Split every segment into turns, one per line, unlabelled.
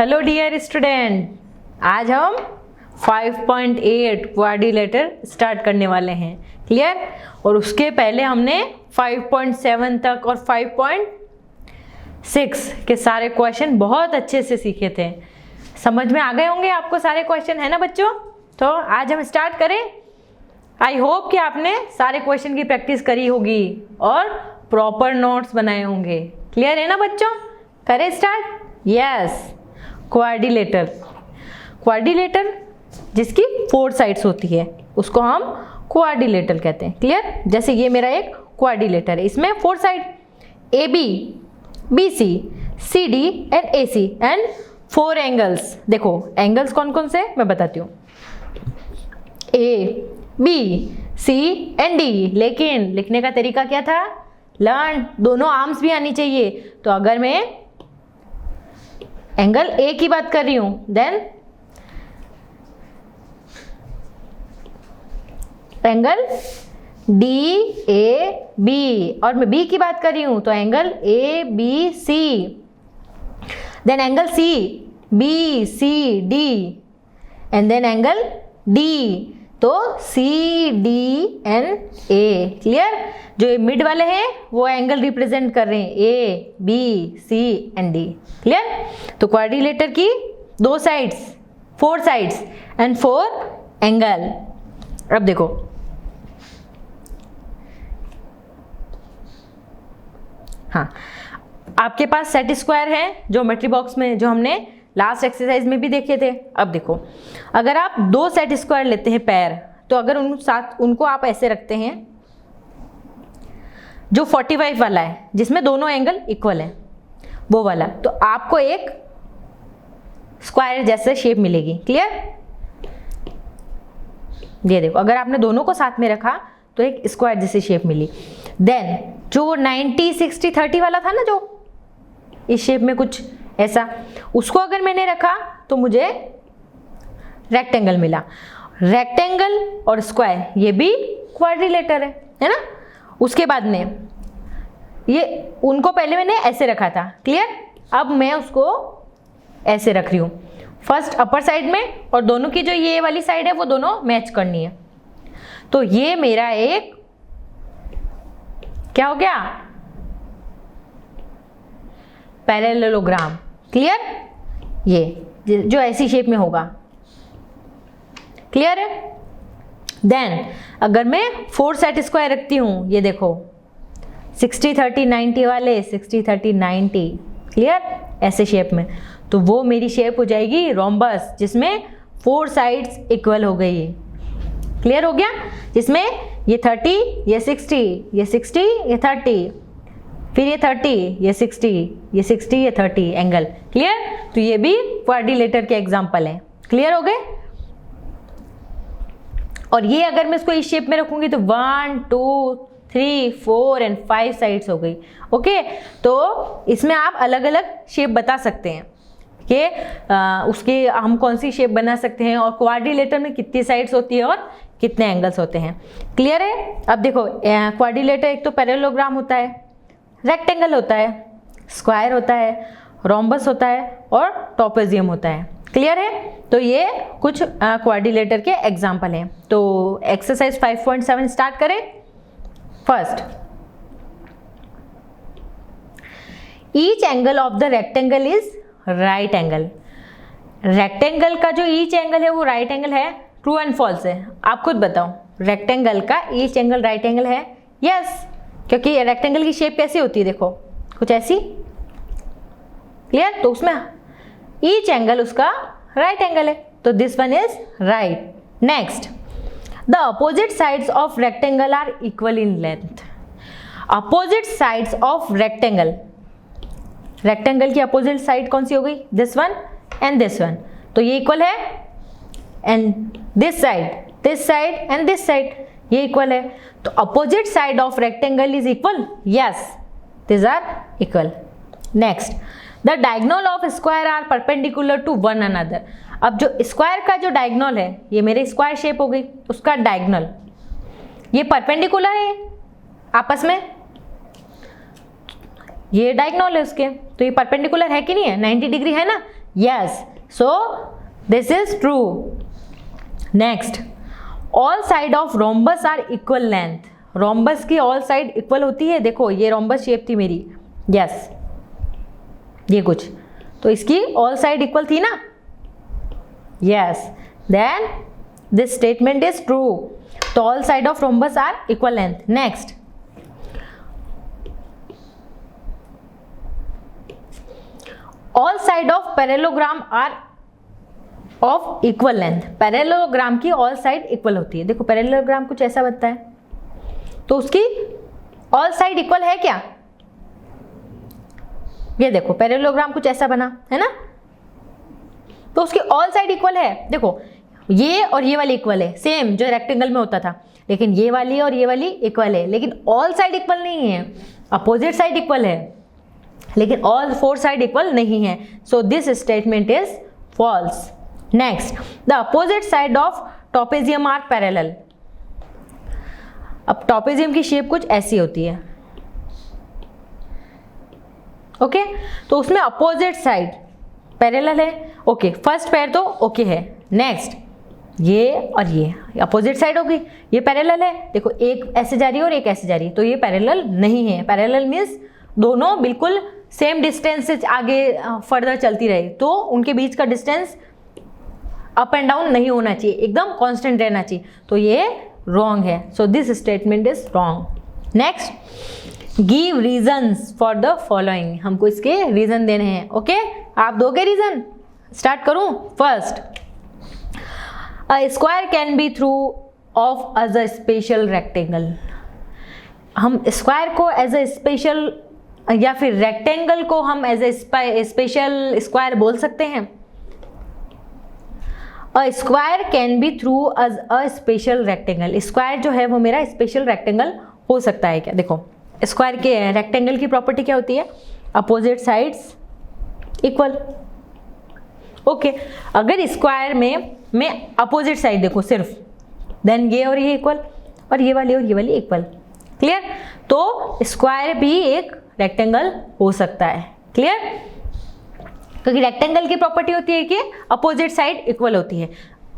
Hello dear student, आज हम 5.8 quadrilateral start करने वाले हैं। क्लियर? और उसके पहले हमने 5.7 तक और 5.6 के सारे क्वेश्चन बहुत अच्छे से सीखे थे। समझ में आ गए होंगे आपको सारे क्वेश्चन, है ना बच्चों? तो आज हम स्टार्ट करें। आई होप कि आपने सारे क्वेश्चन की प्रैक्टिस करी होगी और प्रॉपर नोट्स बनाए होंगे। क्लियर है ना बच्चों? करें स्टार्ट? यस। क्वाड्रिलेटर, क्वाड्रिलेटर जिसकी 4 साइड्स होती है उसको हम क्वाड्रिलेटर कहते हैं। क्लियर? जैसे ये मेरा एक क्वाड्रिलेटर है, इसमें 4 side A B, B C, C D and A C and 4 angles. देखो एंगल्स कौन कौन से मैं बताती हूँ, A B C and D. लेकिन लिखने का तरीका क्या था? लर्न, दोनों आर्म्स भी आनी चाहिए। तो अगर मैं एंगल ए की बात कर रही हूं then angle D A B, और मैं बी की बात कर रही हूं तो angle A B C, then angle C B C D and then angle D, तो C D and A. Clear? जो मिड वाले हैं वो एंगल रिप्रेजेंट कर रहे हैं A B C and D. Clear? तो क्वाड्रिलेटर की 2 साइड्स, 4 साइड्स एंड 4 एंगल। अब देखो हाँ, आपके पास सेट स्क्वायर है ज्योमेट्री बॉक्स में, जो हमने लास्ट एक्सरसाइज में भी देखे थे। अब देखो, अगर आप 2 सेट स्क्वायर लेते हैं पैर, तो अगर उनको आप ऐसे रखते हैं, जो 45 वाला है जिसमें दोनों एंगल इक्वल है वो वाला, तो आपको एक स्क्वायर जैसे शेप मिलेगी। क्लियर? ये देखो, अगर आपने दोनों को साथ में रखा तो एक स्क्वायर जैसी शेप मिली। देन जो 90 60 30 वाला था ना, जो इस शेप में कुछ ऐसा, उसको अगर मैंने रखा तो मुझे रेक्टेंगल मिला। रेक्टेंगल और स्क्वायर ये भी क्वाड्रिलेटर है ना? उसके बाद में ये उनको पहले मैंने ऐसे रखा था। क्लियर? अब मैं उसको ऐसे रख रही हूँ, फर्स्ट अपर साइड में, और दोनों की जो ये वाली साइड है वो दोनों मैच करनी है। तो ये मेरा एक क्या हो गया? पैरेललोग्राम। क्लियर? ये जो ऐसी शेप में होगा। क्लियर है? देन अगर मैं 4 सेट स्क्वायर रखती हूं, ये देखो 60 30 90 वाले, 60 30 90। क्लियर? ऐसे शेप में, तो वो मेरी शेप हो जाएगी रोम्बस, जिसमें 4 साइड्स इक्वल हो गई। क्लियर हो गया? जिसमें ये 30, ये 60, ये 60, ये 30, फिर ये 30, ये 60, ये 60, ये 30 एंगल। क्लियर? तो ये भी क्वाड्रिलेटर के एग्जांपल हैं। क्लियर हो गए? और ये अगर मैं इसको इस शेप में रखूंगी तो 1 2 3 4 एंड 5 साइड्स हो गई। ओके, तो इसमें आप अलग अलग शेप बता सकते हैं कि उसके हम कौन सी शेप बना सकते हैं, और क्वाड्रिलेटर में कितनी साइड्स होती है और कितने एंगल्स होते हैं। क्लियर है? अब देखो, क्वाड्रिलेटर एक तो पैरेललोग्राम होता है, रेक्टेंगल होता है, स्क्वायर होता है, रोम्बस होता है और ट्रापेजियम होता है। क्लियर है? तो ये कुछ क्वाड्रिलेटर के एग्जाम्पल हैं। तो एक्सरसाइज 5.7 स्टार्ट करें। First, each angle of the rectangle is right angle. Rectangle का जो ईच एंगल है वो राइट एंगल है। ट्रू एंड फॉल्स है? आप खुद बताओ, रेक्टेंगल का ईच एंगल राइट एंगल है? यस, क्योंकि रेक्टेंगल की शेप कैसी होती है? देखो कुछ ऐसी। क्लियर? तो उसमें ईच एंगल उसका राइट एंगल है, तो this one is right. Next, the opposite sides of rectangle are equal in length. Opposite sides of rectangle, rectangle की अपोजिट साइड कौन सी हो गई? This one and this one, तो ये इक्वल है। And this side and this side ये equal है, तो opposite side of rectangle is equal. Yes, this are equal. Next, the diagonal of square are perpendicular to one another. अब जो square का जो डायगोनल है, ये मेरे स्क्वायर शेप हो गई, उसका डायगोनल ये परपेंडिकुलर है आपस में, ये डायगोनल है उसके, तो ये परपेंडिकुलर है कि नहीं है? 90 डिग्री है ना? Yes, so this is true. Next, all side of rhombus are equal length. Rhombus की all side equal होती है. देखो ये rhombus shape थी मेरी. Yes, ये कुछ तो इसकी all side equal थी ना. Yes, then this statement is true. तो all side of rhombus are equal length. Next, all side of parallelogram are of equal length. Parallelogram की ऑल साइड इक्वल होती है. देखो पैरेललोग्राम कुछ ऐसा बनता है, तो उसकी ऑल साइड इक्वल है क्या? ये देखो पैरेललोग्राम कुछ ऐसा बना है ना, तो उसकी ऑल साइड इक्वल है. देखो ये और ये वाली इक्वल है, सेम जो रेक्टेंगल में होता था, लेकिन ये वाली और ये वाली इक्वल है, लेकिन ऑल साइड इक्वल नहीं है. अपोजिट साइड इक्वल है, लेकिन ऑल फोर साइड इक्वल नहीं है. So this statement is false. Next, the opposite side of trapezium are parallel. अब ट्रापेजियम की शेप कुछ ऐसी होती है. ओके, तो उसमें अपोजिट साइड पैरेलल है. ओके, फर्स्ट पैर तो ओके है. नेक्स्ट, ये और ये अपोजिट साइड होगी, ये पैरेलल है. देखो एक ऐसे जा रही है और एक ऐसे जा रही है, तो ये पैरेलल नहीं है. पैरेलल मीन्स दोनों बिल्कुल सेम डिस्टेंस से आगे फर्दर चलती रहे, तो उनके बीच का डिस्टेंस अप एंड डाउन नहीं होना चाहिए, एकदम कांस्टेंट रहना चाहिए. तो ये रॉन्ग है. So this statement is wrong. Next, give reasons for the following. हमको इसके रीजन देने हैं. ओके, आप दोगे रीजन? स्टार्ट करूं. First, a square can be through of as a special rectangle. हम स्क्वायर को एज अ स्पेशल या फिर रेक्टेंगल को हम एज ए स्पेशल स्क्वायर बोल सकते हैं. A square can be through as a special rectangle. Square जो है वो मेरा स्पेशल रेक्टेंगल हो सकता है क्या? देखो स्क्वायर के रेक्टेंगल की प्रॉपर्टी क्या होती है? Opposite sides equal. ओके, अगर स्क्वायर में मैं अपोजिट साइड देखो सिर्फ, देन ये और ये इक्वल और ये वाली इक्वल. क्लियर? तो स्क्वायर भी एक रेक्टेंगल हो सकता है. क्लियर? क्योंकि रेक्टेंगल की प्रॉपर्टी होती है कि अपोजिट साइड इक्वल होती है.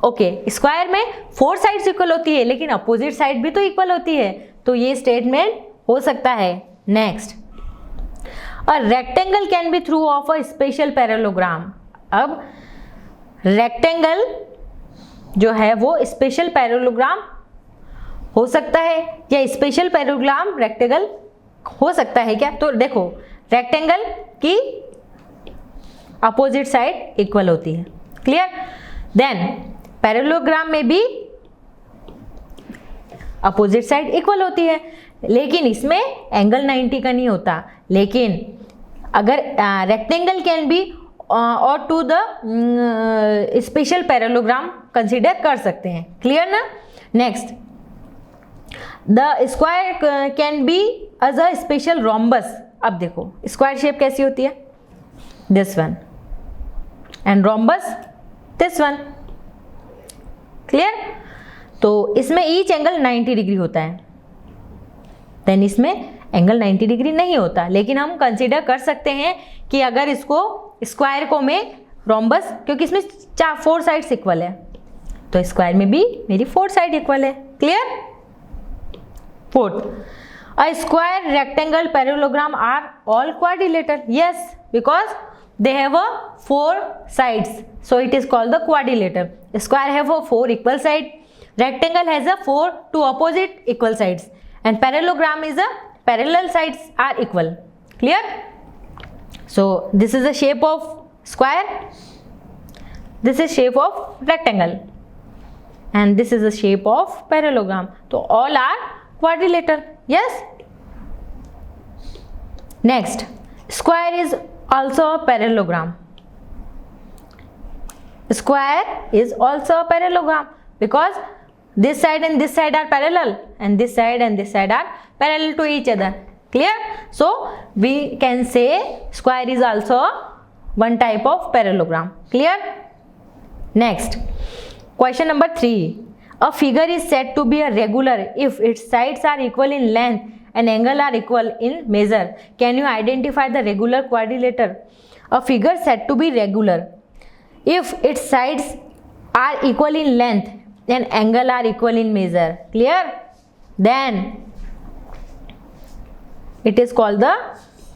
ओके, स्क्वायर में फोर साइड्स इक्वल होती है, लेकिन अपोजिट साइड भी तो इक्वल होती है, तो ये स्टेटमेंट हो सकता है. Next, a rectangle can be through of a special parallelogram. अब रेक्टेंगल जो है वो स्पेशल पैरेललोग्राम हो सकता है, या स्पेशल पैरेललोग्राम रेक्टेंगल हो सकता है क्या? तो देखो रेक्टेंगल की अपोजिट साइड इक्वल होती है. क्लियर? देन पैरेललोग्राम में भी अपोजिट साइड इक्वल होती है, लेकिन इसमें एंगल 90 का नहीं होता. लेकिन अगर रेक्टेंगल कैन बी और to the special parallelogram consider कर सकते हैं. क्लियर ना? Next, the square can be as a special rhombus. अब देखो स्क्वायर शेप कैसी होती है? This one, and rhombus this one. Clear? तो इसमें ईच एंगल 90 डिग्री होता है, देन इसमें एंगल 90 डिग्री नहीं होता. लेकिन हम कंसीडर कर सकते हैं कि अगर इसको स्क्वायर को मैं रोम्बस, क्योंकि इसमें फोर साइड्स इक्वल है, तो स्क्वायर में भी मेरी फोर साइड इक्वल है. Clear? Fourth, a square, rectangle, parallelogram are all quadrilateral. Yes, because they have a four sides, so it is called the quadrilateral. Square have a four equal side, rectangle has a four two opposite equal sides, and parallelogram is a parallel sides are equal. Clear? So this is the shape of square, this is shape of rectangle, and this is the shape of parallelogram. So all are quadrilateral. Yes. Next, square is also a parallelogram. Square is also a parallelogram because this side and this side are parallel, and this side and this side are parallel to each other. Clear? So we can say square is also one type of parallelogram. Clear? Next, question number 3. A figure is said to be a regular if its sides are equal in length and angle are equal in measure. Can you identify the regular quadrilateral? A figure said to be regular if its sides are equal in length and angle are equal in measure, clear, then it is called the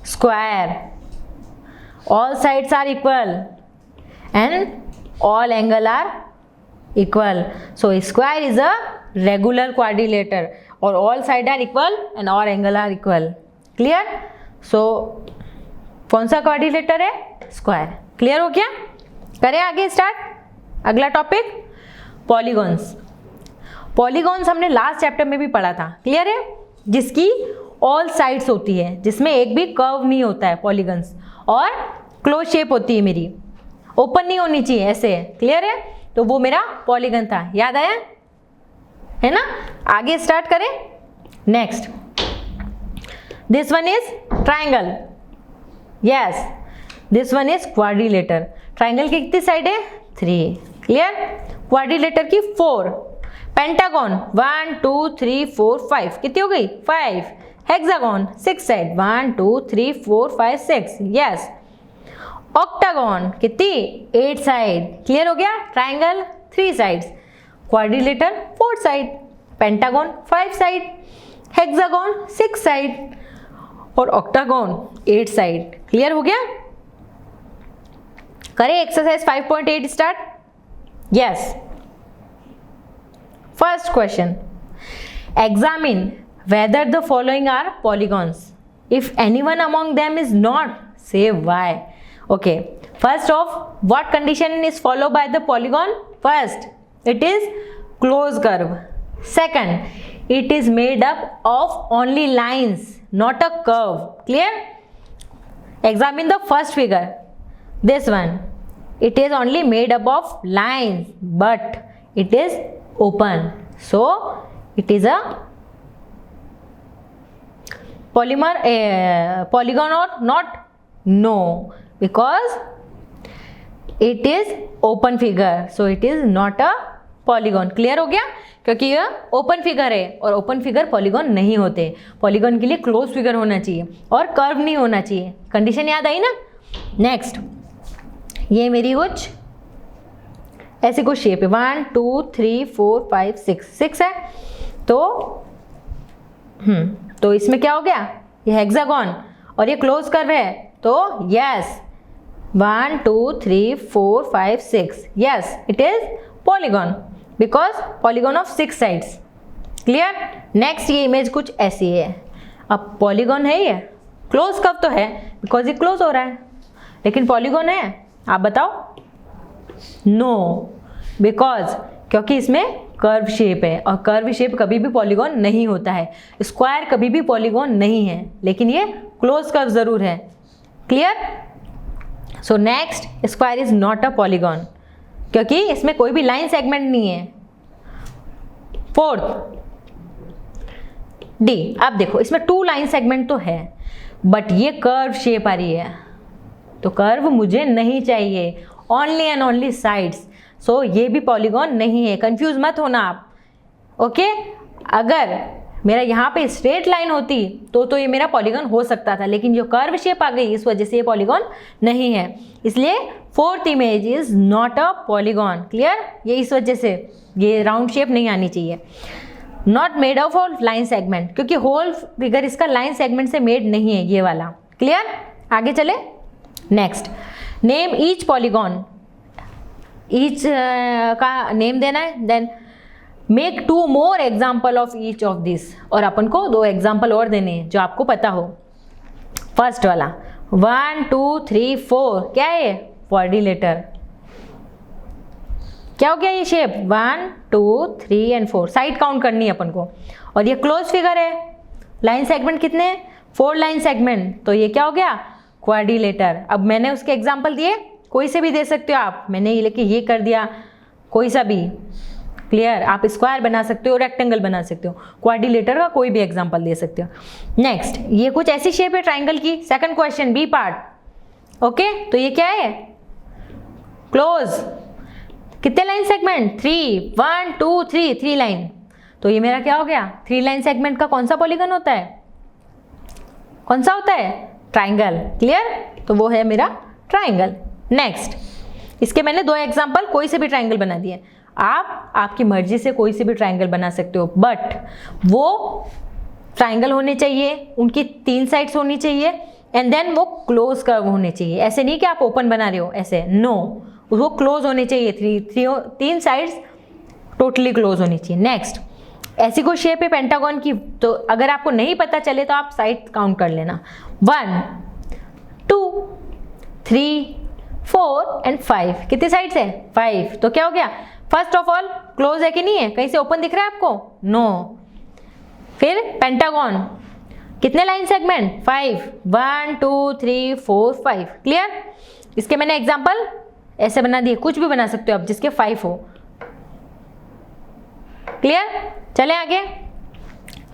square. All sides are equal and all angle are equal, so a square is a regular quadrilateral, or all sides are equal and all angle are equal, clear. so कौन सा quadrilateral है? Square. Clear हो गया? करें आगे start. अगला topic polygons. Polygons हमने last chapter में भी पढ़ा था, क्लियर है, जिसकी ऑल साइड्स होती है, जिसमें एक भी कर्व नहीं होता है पॉलीगॉन्स, और क्लोज शेप होती है मेरी, ओपन नहीं होनी चाहिए, ऐसे है, क्लियर है. तो वो मेरा पॉलीगन था, याद आया है ना. आगे स्टार्ट करें. Next, this one is triangle. Yes, this one is quadrilateral. Triangle की कितनी साइड है? 3. क्लियर. क्वाड्रिलेटर की 4. पेंटागन 1 2 3 4 5, कितनी हो गई? 5. Hexagon 6 side, 1 2 3 4 5 6. यस. ऑक्टागन कितनी? 8 साइड. क्लियर हो गया. Triangle 3 sides, quadrilateral 4 side, pentagon 5 side, hexagon 6 side और ऑक्टागन 8 साइड. क्लियर हो गया. करें exercise 5.8 start. Yes. First question, examine whether the following are polygons. If anyone among them is not, say why. Okay, first off, what condition is followed by the polygon? First, it is closed curve. Second, it is made up of only lines, not a curve. Clear? Examine the first figure. This one, it is only made up of lines, but it is open, so it is a polygon or not? No, because it is open figure, so it is not a polygon. Clear हो गया. क्योंकि यह open figure है और open figure polygon नहीं होते. Polygon के लिए क्लोज फिगर होना चाहिए और कर्व नहीं होना चाहिए. कंडीशन याद आई ना. नेक्स्ट, ये मेरी कुछ ऐसी कुछ शेप है. 1 2 3 4 5 6 है. तो इसमें क्या हो गया? ये हेक्सागन और ये क्लोज कर्व है, तो yes 1 2 3 4 5 6. Yes, it is polygon because polygon of 6 sides. Clear. Next, ये इमेज कुछ ऐसी है. अब पॉलीगॉन है, ये क्लोज कर्व तो है बिकॉज ये क्लोज हो रहा है, लेकिन पॉलीगॉन है? आप बताओ. नो, बिकॉज क्योंकि इसमें कर्व शेप है और कर्व शेप कभी भी पॉलीगॉन नहीं होता है. स्क्वायर कभी भी पॉलीगॉन नहीं है, लेकिन ये क्लोज कर्व जरूर है. Clear. So next, square is not a polygon क्योंकि इसमें कोई भी लाइन सेगमेंट नहीं है. Fourth, D. अब देखो, इसमें 2 लाइन सेगमेंट तो है, बट ये कर्व शेप आ रही है, तो कर्व मुझे नहीं चाहिए. ओनली एंड ओनली साइड्स, सो ये भी पॉलीगॉन नहीं है. कंफ्यूज मत होना आप. ओके. अगर मेरा यहाँ पे स्ट्रेट लाइन होती तो ये मेरा पॉलीगॉन हो सकता था, लेकिन जो कर्व शेप आ गई इस वजह से ये पॉलीगॉन नहीं है. इसलिए fourth image is not a polygon. Clear. ये इस वजह से ये राउंड शेप नहीं आनी चाहिए. Not made of all line segment, क्योंकि होल फिगर इसका लाइन सेगमेंट से मेड नहीं है ये वाला. क्लियर. आगे चले. Next, name each polygon. Each का नेम देना है. Then make 2 more example of each of this, और अपन को 2 एग्जाम्पल और देने हैं जो आपको पता हो. फर्स्ट वाला 1 2 3 4 क्या है? क्वाड्रिलेटर. क्या हो गया ये शेप? 1 2 3 एंड 4. साइड काउंट करनी है अपन को. और ये क्लोज फिगर है. लाइन सेगमेंट कितने? 4 लाइन सेगमेंट. तो ये क्या हो गया? क्वाड्रिलेटर. अब मैंने उसके एग्जाम्पल दिए, कोई से भी दे सकते हो आप. मैंने ये लेके ये कर दिया, कोई सा भी. क्लियर. आप स्क्वायर बना सकते हो, रेक्टेंगल बना सकते हो, क्वाड्रिलेटर का कोई भी एग्जांपल दे सकते हो. नेक्स्ट, ये कुछ ऐसी शेप है ट्राइंगल की. Second question, B part. Okay. तो ये क्या है? क्लोज. कितने लाइन सेगमेंट? 3. 1 2 3 3 लाइन. तो ये मेरा क्या हो गया? 3 लाइन सेगमेंट का कौन सा पॉलीगन होता है? कौन सा होता है? ट्राइंगल. क्लियर. तो वो है मेरा ट्राइंगल. नेक्स्ट, इसके मैंने 2 एग्जाम्पल कोई से भी ट्राइंगल बना दिए। आप आपकी मर्जी से कोई से भी ट्राइंगल बना सकते हो, बट वो ट्राइंगल होने चाहिए, उनकी 3 साइड्स होनी चाहिए, एंड देन वो क्लोज कर्व होने चाहिए। ऐसे नहीं कि आप ओपन बना रहे हो, ऐसे नो, वो क्लोज होने चाहिए, 3 साइड्स टोटली क्लोज होनी चाहिए। नेक्स्ट, ऐसी कोई शेप है पेंटागन की, तो अगर आपको नहीं पता चले तो आप साइड काउंट कर लेना, 1 2 3 4 एंड 5। कितनी साइड्स है? 5। तो क्या हो गया? फर्स्ट ऑफ ऑल क्लोज है कि नहीं है? कहीं से ओपन दिख रहा है आपको? नो। फिर पेंटागन कितने लाइन सेगमेंट? 5, 1 2 3 4 5। क्लियर? इसके मैंने एग्जांपल ऐसे बना दिए, कुछ भी बना सकते हो आप जिसके 5 हो। क्लियर? चले आगे।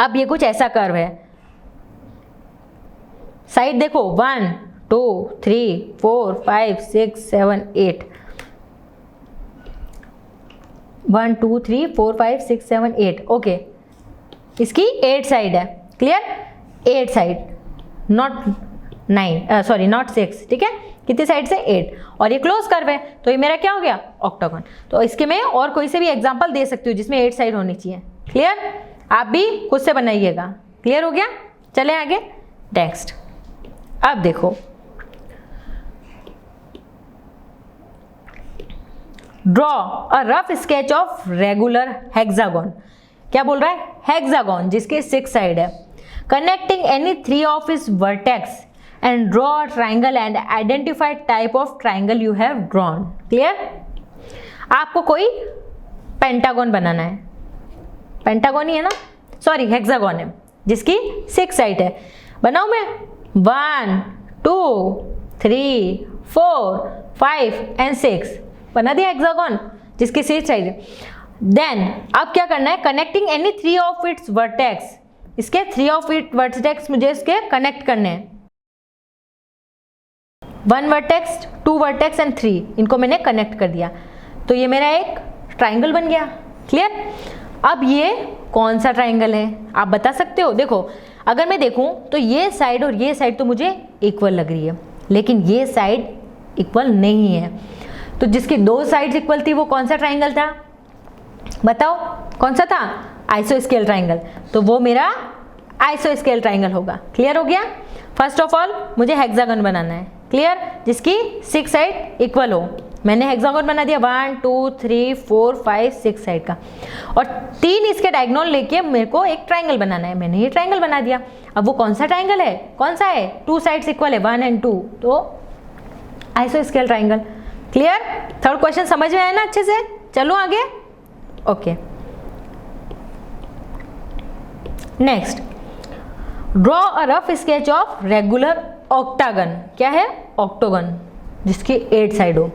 अब ये कुछ ऐसा कर्व है, साइड देखो 1 2 3 4 5 6 7 8, 1 2 3 4 5 6 7 8। ओके, इसकी 8 साइड है। Clear? 8 side, not 9, sorry not 6। ठीक है, कितनी साइड से? 8। और ये क्लोज कर्व है, तो ये मेरा क्या हो गया? ऑक्टागन। तो इसके मैं और कोई से भी एग्जांपल दे सकती हूँ जिसमें 8 साइड होनी चाहिए। क्लियर? आप भी खुद से बनाइएगा। क्लियर हो गया? चले आगे। नेक्स्ट, अब देखो, draw a rough sketch of regular hexagon. क्या बोल रहा है? हेक्सागन जिसके 6 साइड है, connecting any 3 of its vertex and draw a triangle and identify type of triangle you have drawn. Clear? आपको कोई पेंटागन बनाना है, पेंटागन ही है ना, सॉरी हेक्सागन है जिसकी 6 साइड है। बनाऊं मैं? 1 2 3 4 5 एंड 6। बना दिया हेक्सागन जिसकी 6 साइड है। देन अब क्या करना है? Connecting any 3 of its vertex. इसके 3 ऑफ इट वर्टेक्स मुझे इसके कनेक्ट करने हैं, 1 वर्टेक्स 2 वर्टेक्स एंड 3, इनको मैंने कनेक्ट कर दिया, तो ये मेरा एक ट्राइंगल बन गया। क्लियर? अब ये कौन सा ट्राइंगल है आप बता सकते हो? देखो, अगर मैं देखूं तो ये साइड और ये साइड तो मुझे इक्वल लग रही है, लेकिन ये साइड इक्वल नहीं है। तो जिसकी 2 साइड्स इक्वल थी वो कौन सा ट्राइंगल था? बताओ कौन सा था? आइसोस्केल ट्राइंगल। तो वो मेरा आइसोस्केल ट्राइंगल होगा। क्लियर हो गया? फर्स्ट ऑफ ऑल मुझे हेक्सागन बनाना है। क्लियर? जिसकी 6 साइड इक्वल हो। मैंने हेक्सागन बना दिया 1 2 3 4 5 6 साइड का, और 3 इसके डायगोनल लेके मेरे को एक ट्राइंगल बनाना है। मैंने ये ट्राइंगल बना दिया। अब वो कौन सा ट्राइंगल है? कौन सा है? 2 साइड्स इक्वल है, 1 एंड 2, तो आइसोस्केल ट्राइंगल। क्लियर? थर्ड क्वेश्चन समझ में आया ना अच्छे से? चलो आगे। Okay, next, draw a rough sketch of regular octagon. क्या है? ऑक्टागन जिसकी 8 साइड हो।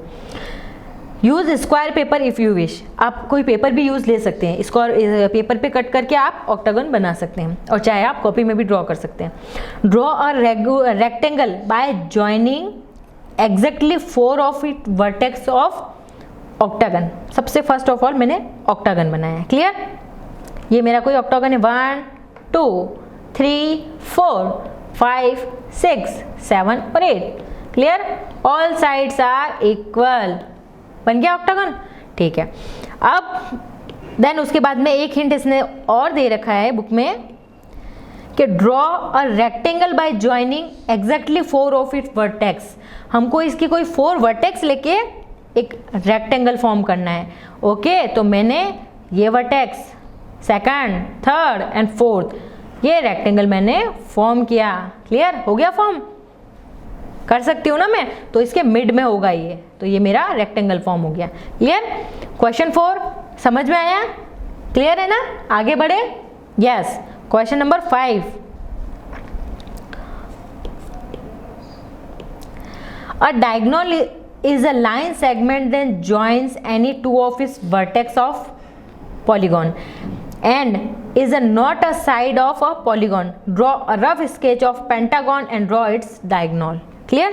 Use square paper if you wish. आप कोई पेपर भी यूज ले सकते हैं, स्क्वायर पेपर पे कट करके आप ऑक्टागन बना सकते हैं, और चाहे आप कॉपी में भी ड्रॉ कर सकते हैं। Draw a rectangle bye joining exactly 4 of it vertex of octagon. सबसे फर्स्ट ऑफ ऑल मैंने ऑक्टागन बनाया है। क्लियर? ये मेरा कोई ऑक्टागन है, 1 2 3 4 5 6 7 और 8। Clear? All sides are equal. बन गया ऑक्टागन। ठीक है, अब देन उसके बाद में एक हिंट इसने और दे रखा है बुक में कि draw a rectangle bye joining exactly 4 of it vertex. हमको इसकी कोई 4 वर्टेक्स लेके एक रेक्टेंगल फॉर्म करना है। ओके, तो मैंने ये vertex, second, third and fourth, ये रेक्टेंगल मैंने फॉर्म किया। क्लियर हो गया? फॉर्म कर सकती हूँ ना मैं, तो इसके मिड में होगा ये, तो ये मेरा रेक्टेंगल फॉर्म हो गया। क्लियर? क्वेश्चन 4 समझ में आया? क्लियर है ना? आगे बढ़े। Yes, question number 5, a diagonal is a line segment that joins any 2 of its vertex of polygon and is not a side of a polygon. Draw a rough sketch of pentagon and draw its diagonal. Clear?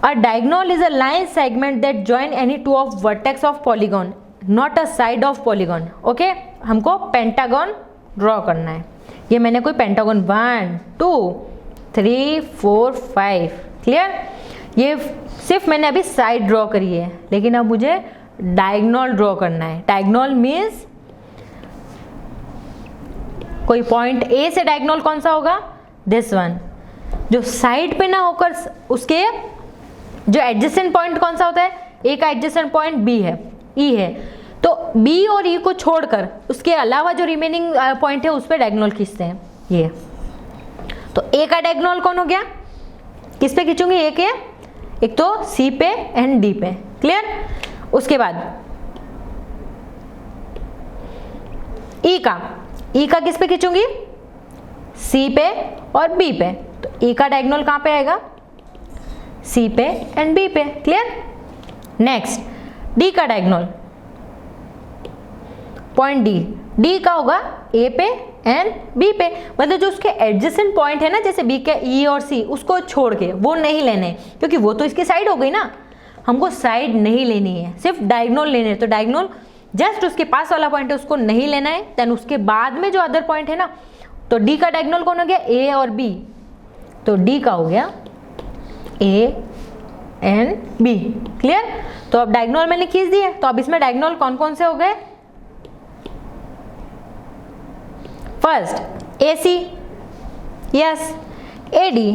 A diagonal is a line segment that join any 2 of vertex of polygon, not a side of polygon. Okay? हमको pentagon draw करना है। ये मैंने कोई pentagon 1 2 3 4 5। Clear? ये सिर्फ मैंने अभी साइड ड्रॉ करी है, लेकिन अब मुझे डायगोनल ड्रॉ करना है। डायगोनल मीन्स कोई पॉइंट ए से डायगोनल कौन सा होगा, दिस वन। जो साइड पे ना होकर उसके जो एडजेसेंट पॉइंट कौन सा होता है, ए का एडजेसेंट पॉइंट बी है, ई है, तो बी और ई को छोड़कर उसके अलावा जो रिमेनिंग पॉइंट है उस पर डायगोनल खींचते हैं ये। तो ए का डायगोनल कौन हो गया, किस पे खींचूंगी, ए के, एक तो सी पे एंड डी पे, क्लियर। उसके बाद ई का किस पे खींचूंगी, सी पे और बी पे। तो ई का डायगोनल कहां पे आएगा, सी पे एंड बी पे, क्लियर। नेक्स्ट डी का डायगोनल पॉइंट डी का होगा ए पे एंड बी पे, मतलब जो उसके एडजेसेंट पॉइंट है ना, जैसे बी के ई और सी, उसको छोड़ के वो नहीं लेने, क्योंकि वो तो इसकी साइड हो गई ना, हमको साइड नहीं लेनी है, सिर्फ डायगोनल लेने हैं। तो डायगोनल जस्ट उसके पास वाला पॉइंट है उसको नहीं लेना है। देन उसके बाद में जो अदर पॉइंट है ना, तो डी का डायगोनल कौन हो गया, ए और बी। तो डी का हो गया ए एंड बी, क्लियर। तो अब डायगोनल मैंने खींच दिया, तो अब इसमें डायगोनल कौन कौन से हो गए, first A C, yes, A D,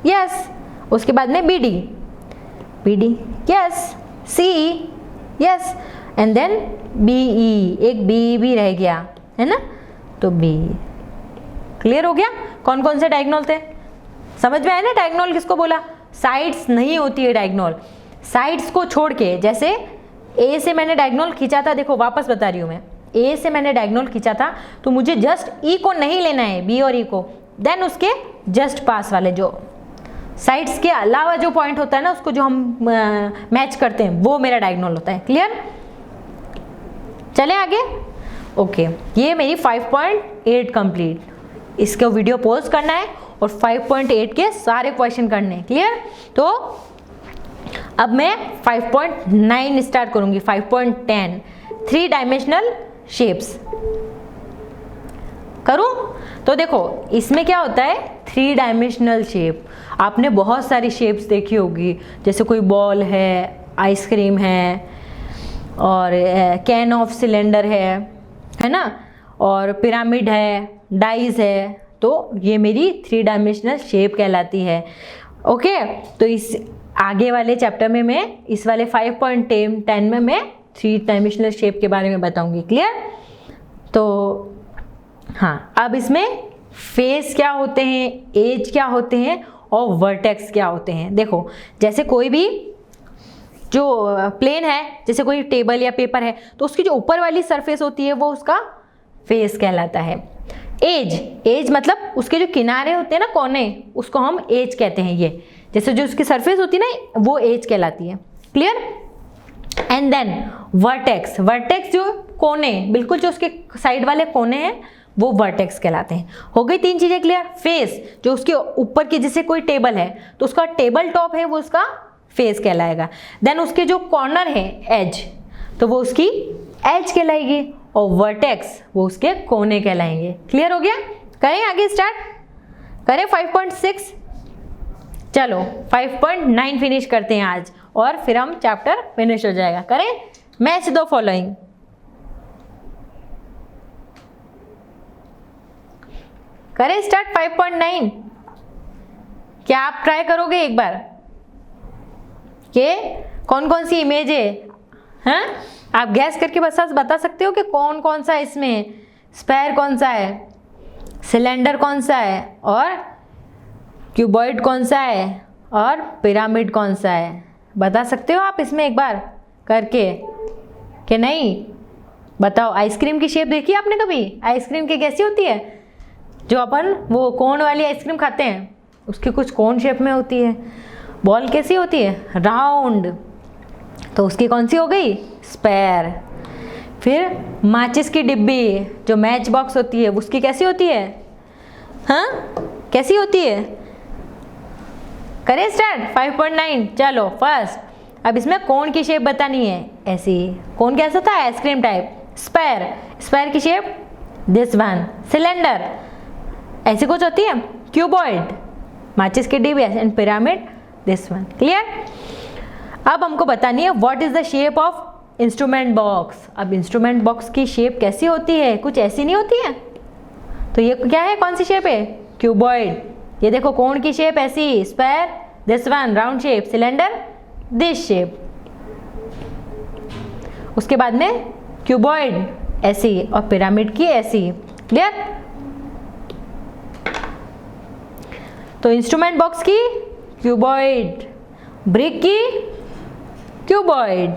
yes, उसके बाद में B D, yes, C, yes, and then B E, एक बी भी रह गया है ना, तो बी, क्लियर हो गया। कौन कौन से डायगोनल थे, समझ में आया ना। डायगोनल किसको बोला, साइड्स नहीं होती है डायगोनल, साइड्स को छोड़ के, जैसे ए से मैंने डायगोनल खींचा था, देखो वापस बता रही हूँ मैं, ए से मैंने डायगोनल खींचा था, तो मुझे जस्ट ई को नहीं लेना है, बी और ई को, देन उसके जस्ट पास वाले जो साइड्स के अलावा जो पॉइंट होता है ना, उसको जो हम मैच करते हैं, वो मेरा डायगोनल होता है, क्लियर। चले आगे, ओके। ये मेरी 5.8 कंप्लीट, इसको वीडियो पॉज करना है और 5.8 के सारे क्वेश्चन करने हैं, क्लियर। तो अब मैं 5.9 स्टार्ट करूंगी, 5.10 3 डायमेंशनल शेप्स करूं। तो देखो इसमें क्या होता है, 3 डायमेंशनल शेप। आपने बहुत सारी शेप्स देखी होगी, जैसे कोई बॉल है, आइसक्रीम है, और कैन ऑफ सिलेंडर है ना, और पिरामिड है, डाइज है। तो ये मेरी 3 डायमेंशनल शेप कहलाती है, ओके। तो इस आगे वाले चैप्टर में मैं इस वाले 5.10 में मैं 3 डायमेंशनल शेप के बारे में बताऊंगी, क्लियर। तो हाँ, अब इसमें फेस क्या होते हैं, एज क्या होते हैं और वर्टेक्स क्या होते हैं। देखो जैसे कोई भी जो प्लेन है, जैसे कोई टेबल या पेपर है, तो उसकी जो ऊपर वाली सरफेस होती है वो उसका फेस कहलाता है। एज मतलब उसके जो किनारे होते हैं ना, कोने, उसको हम एज कहते हैं। ये जैसे जो उसकी सरफेस होती है ना, वो एज कहलाती है, क्लियर। एंड देन वर्टेक्स जो कोने, बिल्कुल जो उसके साइड वाले कोने हैं, वो वर्टेक्स कहलाते हैं। हो गई 3 चीजें क्लियर। फेस जो उसके ऊपर की, जैसे कोई टेबल है तो उसका टेबल टॉप है, वो उसका फेस कहलाएगा। देन उसके जो कॉर्नर है, एज, तो वो उसकी एज कहलाएगी, और वर्टेक्स वो उसके कोने कहलाएंगे। क्लियर हो गया। करें आगे स्टार्ट, करें 5.6। चलो 5.9 फिनिश करते हैं आज, और फिर हम चैप्टर फिनिश हो जाएगा। करें मैच द फॉलोइंग। करें स्टार्ट 5.9। क्या आप ट्राई करोगे एक बार कि कौन कौन सी इमेज है, हाँ? आप गैस करके बता सकते हो कि कौन कौन सा इसमें स्फेयर कौन सा है, सिलेंडर कौन सा है, और क्यूबॉइड कौन सा है, और पिरामिड कौन सा है। बता सकते हो आप इसमें एक बार करके कि नहीं? बताओ। आइसक्रीम की शेप देखी आपने कभी? आइसक्रीम की कैसी होती है? जो अपन वो कोन वाली आइसक्रीम खाते हैं, उसकी कुछ कोन शेप में होती है। बॉल कैसी होती है? राउंड। तो उसकी कौन सी हो गई? स्पेयर। फिर माचिस की डिब्बी जो मैच बॉक्स होती है, उसकी कैसी होती है? हाँ, कैसी होती है? करें स्टार्ट 5.9। चलो फर्स्ट, अब इसमें कोन की शेप बतानी है। ऐसी कोन कैसा था? Ice cream type. स्पेयर की शेप दिस वन। सिलेंडर ऐसी कुछ होती है। क्यूबॉइड माचिस की डिब्बी, and pyramid this one. Clear? अब हमको बतानी है what is the shape of instrument box. अब इंस्ट्रूमेंट बॉक्स की शेप कैसी होती है? कुछ ऐसी नहीं होती है। तो ये क्या है, कौन सी शेप है? क्यूबॉइड। ये देखो कोण की शेप ऐसी, square, this one round shape, cylinder this shape. उसके बाद में क्यूबॉइड ऐसी और पिरामिड की ऐसी। क्लियर? तो इंस्ट्रूमेंट बॉक्स की क्यूबॉइड, ब्रिक की क्यूबॉइड,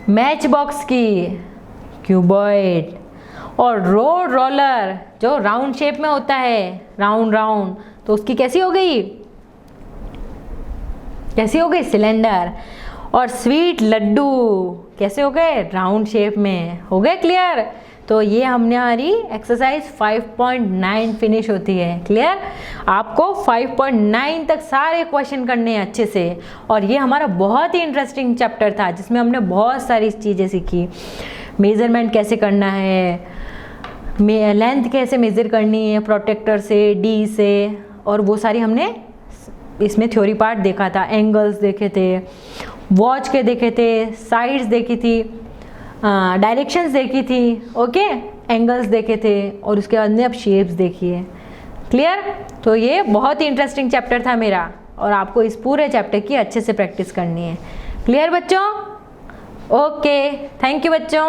मैच बॉक्स की क्यूबॉइड, और रोड रोलर जो राउंड शेप में होता है, राउंड राउंड, तो उसकी कैसी हो गई? कैसी हो गई? सिलेंडर। और स्वीट लड्डू कैसे हो गए? राउंड शेप में। हो गए क्लियर? तो ये हमने हमारी एक्सरसाइज 5.9 फिनिश होती है। क्लियर? आपको 5.9 तक सारे क्वेश्चन करने हैं अच्छे से। और ये हमारा बहुत ही इंटरेस्टिंग चैप्टर था जिसमें हमने बहुत सारी चीज़ें सीखी। मेजरमेंट कैसे करना है, लेंथ कैसे मेज़र करनी है प्रोटेक्टर से, डी से, और वो सारी हमने इसमें थ्योरी पार्ट देखा था। एंगल्स देखे थे, वॉच के देखे थे, साइड्स देखी थी, डायरेक्शंस देखी थी, ओके, एंगल्स देखे थे, और उसके बाद में अब शेप्स देखिए। क्लियर? तो ये बहुत ही इंटरेस्टिंग चैप्टर था मेरा, और आपको इस पूरे चैप्टर की अच्छे से प्रैक्टिस करनी है। क्लियर बच्चों? ओके, थैंक यू बच्चों।